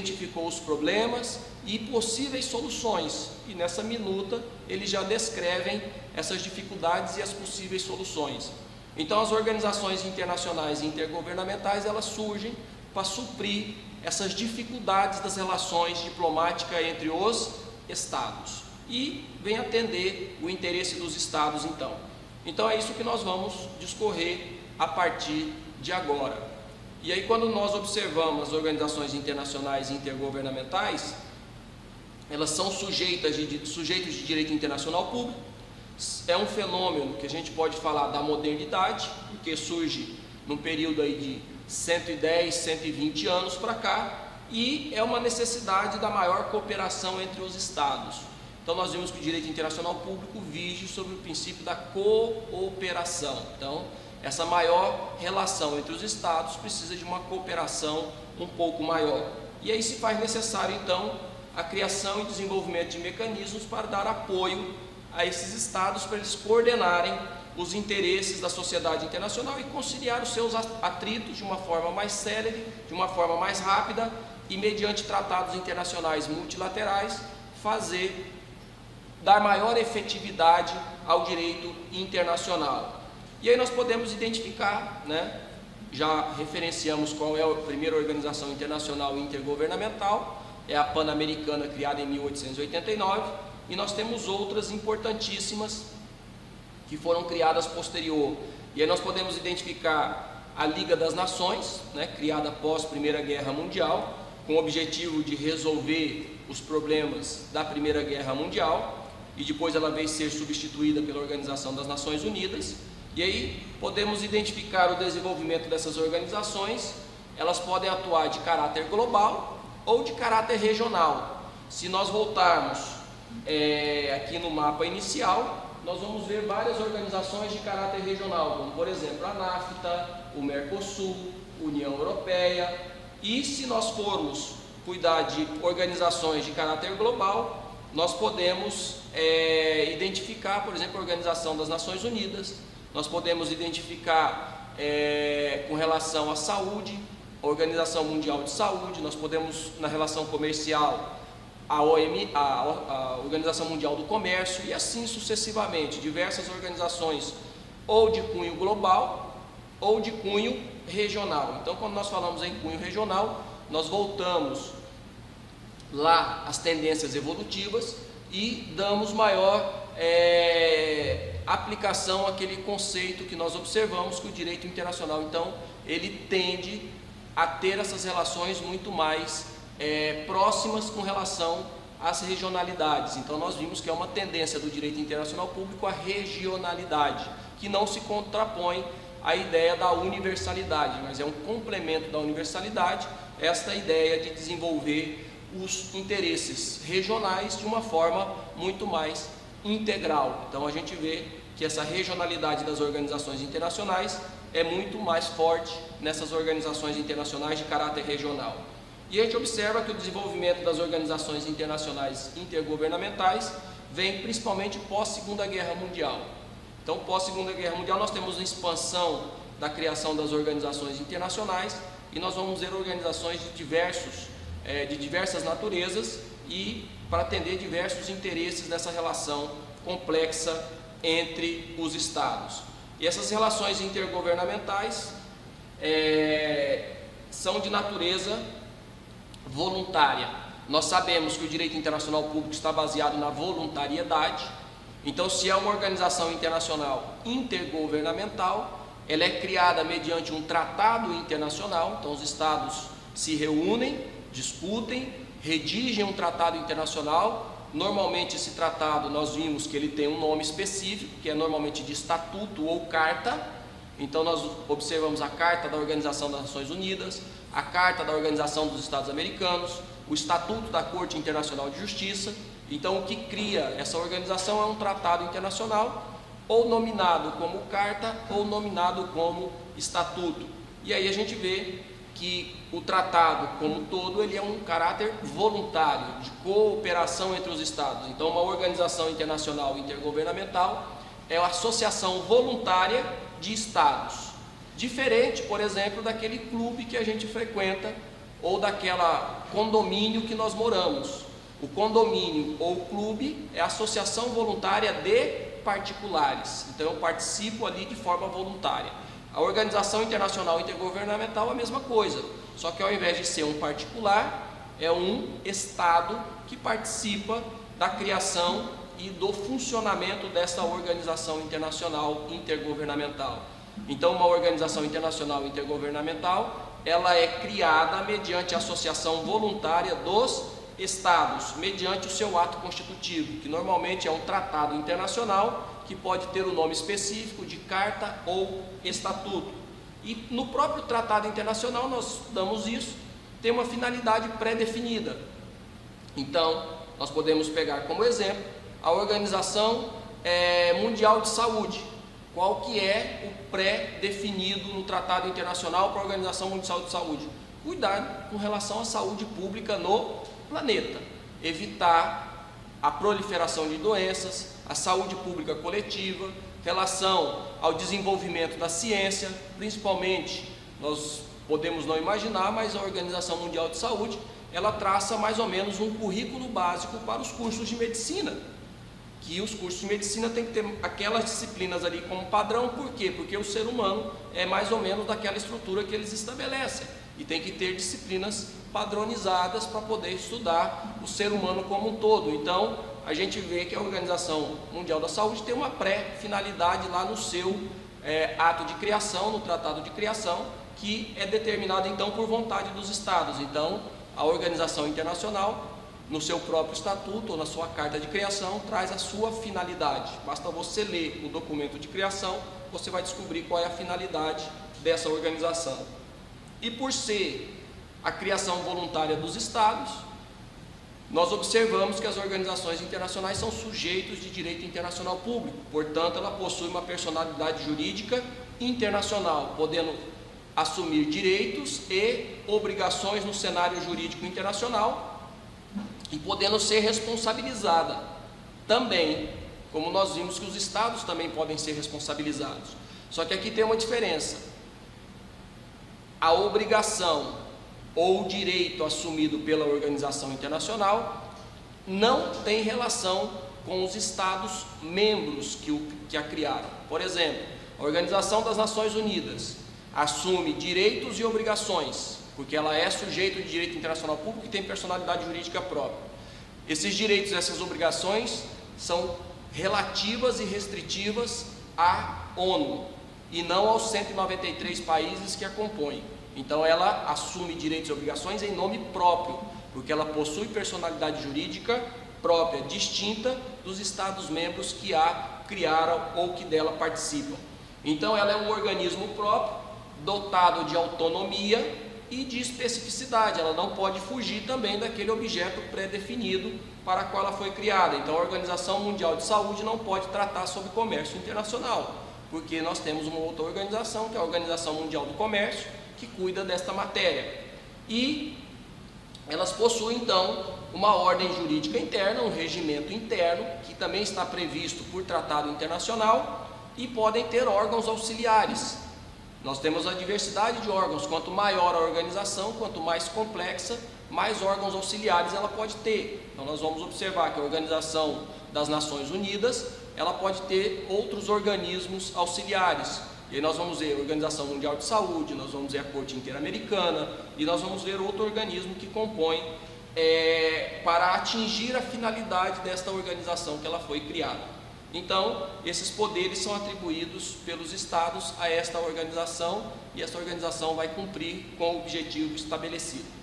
identificou os problemas e possíveis soluções, e nessa minuta eles já descrevem essas dificuldades e as possíveis soluções. Então as organizações internacionais e intergovernamentais, elas surgem para suprir essas dificuldades das relações diplomáticas entre os estados e vem atender o interesse dos estados então. Então é isso que nós vamos discorrer a partir de agora. E aí quando nós observamos as organizações internacionais e intergovernamentais, elas são sujeitos de direito internacional público. É um fenômeno que a gente pode falar da modernidade, porque surge num período aí de 110, 120 anos para cá, e é uma necessidade da maior cooperação entre os estados. Então nós vimos que o direito internacional público vige sobre o princípio da cooperação. Então essa maior relação entre os estados precisa de uma cooperação um pouco maior. E aí se faz necessário então a criação e desenvolvimento de mecanismos para dar apoio a esses estados, para eles coordenarem os interesses da sociedade internacional e conciliar os seus atritos de uma forma mais célere, de uma forma mais rápida e mediante tratados internacionais multilaterais dar maior efetividade ao direito internacional. E aí nós podemos identificar, já referenciamos qual é a primeira organização internacional intergovernamental, é a Pan-Americana, criada em 1889, e nós temos outras importantíssimas que foram criadas posterior. E aí nós podemos identificar a Liga das Nações, criada após a Primeira Guerra Mundial, com o objetivo de resolver os problemas da Primeira Guerra Mundial, e depois ela veio ser substituída pela Organização das Nações Unidas. E aí podemos identificar o desenvolvimento dessas organizações. Elas podem atuar de caráter global ou de caráter regional. Se nós voltarmos aqui no mapa inicial, nós vamos ver várias organizações de caráter regional, como por exemplo a NAFTA, o Mercosul, União Europeia. E se nós formos cuidar de organizações de caráter global, nós podemos identificar, por exemplo, a Organização das Nações Unidas. Nós podemos identificar com relação à saúde, a Organização Mundial de Saúde. Nós podemos, na relação comercial, a Organização Mundial do Comércio, e assim sucessivamente, diversas organizações ou de cunho global ou de cunho regional. Então, quando nós falamos em cunho regional, nós voltamos lá às tendências evolutivas e damos maior aplicação àquele conceito que nós observamos, que o direito internacional, então, ele tende a ter essas relações muito mais próximas com relação às regionalidades. Então nós vimos que é uma tendência do direito internacional público a regionalidade, que não se contrapõe à ideia da universalidade, mas é um complemento da universalidade, esta ideia de desenvolver os interesses regionais de uma forma muito mais integral. Então a gente vê que essa regionalidade das organizações internacionais é muito mais forte nessas organizações internacionais de caráter regional. E a gente observa que o desenvolvimento das organizações internacionais intergovernamentais vem principalmente pós-Segunda Guerra Mundial. Então, pós-Segunda Guerra Mundial, nós temos a expansão da criação das organizações internacionais e nós vamos ver organizações de diversas naturezas e para atender diversos interesses nessa relação complexa entre os estados. E essas relações intergovernamentais são de natureza voluntária. Nós sabemos que o direito internacional público está baseado na voluntariedade. Então, se é uma organização internacional intergovernamental, ela é criada mediante um tratado internacional. Então, os estados se reúnem, discutem, redigem um tratado internacional. Normalmente esse tratado, nós vimos que ele tem um nome específico, que é normalmente de estatuto ou carta. Então nós observamos a Carta da Organização das Nações Unidas, a Carta da Organização dos Estados Americanos, o Estatuto da Corte Internacional de Justiça. Então o que cria essa organização é um tratado internacional, ou nominado como carta, ou nominado como estatuto. E aí a gente vê que o tratado como todo, ele é um caráter voluntário, de cooperação entre os estados. Então uma organização internacional intergovernamental é a associação voluntária de estados, diferente, por exemplo, daquele clube que a gente frequenta ou daquela condomínio que nós moramos. O condomínio ou clube é a associação voluntária de particulares, então eu participo ali de forma voluntária. A organização internacional intergovernamental é a mesma coisa, só que ao invés de ser um particular, é um Estado que participa da criação e do funcionamento dessa organização internacional intergovernamental. Então, uma organização internacional intergovernamental, ela é criada mediante a associação voluntária dos Estados, mediante o seu ato constitutivo, que normalmente é um tratado internacional, que pode ter o nome específico de carta ou estatuto. E no próprio tratado internacional nós damos isso, tem uma finalidade pré-definida. Então, nós podemos pegar como exemplo a Organização Mundial de Saúde. Qual que é o pré-definido no Tratado Internacional para a Organização Mundial de Saúde? Cuidar com relação à saúde pública no planeta, evitar a proliferação de doenças, a saúde pública coletiva, relação ao desenvolvimento da ciência, principalmente, nós podemos não imaginar, mas a Organização Mundial de Saúde, ela traça mais ou menos um currículo básico para os cursos de medicina, que os cursos de medicina têm que ter aquelas disciplinas ali como padrão. Por quê? Porque o ser humano é mais ou menos daquela estrutura que eles estabelecem, e tem que ter disciplinas padronizadas para poder estudar o ser humano como um todo. Então, a gente vê que a Organização Mundial da Saúde tem uma pré-finalidade lá no seu ato de criação, no Tratado de Criação, que é determinado então por vontade dos Estados. Então, a Organização Internacional, no seu próprio estatuto ou na sua carta de criação, traz a sua finalidade. Basta você ler o documento de criação, você vai descobrir qual é a finalidade dessa organização. E por ser a criação voluntária dos Estados, nós observamos que as organizações internacionais são sujeitos de direito internacional público, portanto, ela possui uma personalidade jurídica internacional, podendo assumir direitos e obrigações no cenário jurídico internacional e podendo ser responsabilizada também, como nós vimos que os Estados também podem ser responsabilizados. Só que aqui tem uma diferença: a obrigação ou o direito assumido pela organização internacional não tem relação com os Estados membros que a criaram. Por exemplo, a Organização das Nações Unidas assume direitos e obrigações, porque ela é sujeito de direito internacional público e tem personalidade jurídica própria. Esses direitos e essas obrigações são relativas e restritivas à ONU e não aos 193 países que a compõem. Então ela assume direitos e obrigações em nome próprio, porque ela possui personalidade jurídica própria, distinta dos Estados-membros que a criaram ou que dela participam. Então ela é um organismo próprio, dotado de autonomia e de especificidade. Ela não pode fugir também daquele objeto pré-definido para o qual ela foi criada. Então a Organização Mundial de Saúde não pode tratar sobre comércio internacional, porque nós temos uma outra organização, que é a Organização Mundial do Comércio, que cuida desta matéria. E elas possuem então uma ordem jurídica interna, um regimento interno, que também está previsto por tratado internacional, e podem ter órgãos auxiliares. Nós temos a diversidade de órgãos. Quanto maior a organização, quanto mais complexa, mais órgãos auxiliares ela pode ter. Então nós vamos observar que a Organização das Nações Unidas, ela pode ter outros organismos auxiliares. E aí nós vamos ver a Organização Mundial de Saúde, nós vamos ver a Corte Interamericana, e nós vamos ver outro organismo que compõe para atingir a finalidade desta organização que ela foi criada. Então, esses poderes são atribuídos pelos Estados a esta organização, e esta organização vai cumprir com o objetivo estabelecido.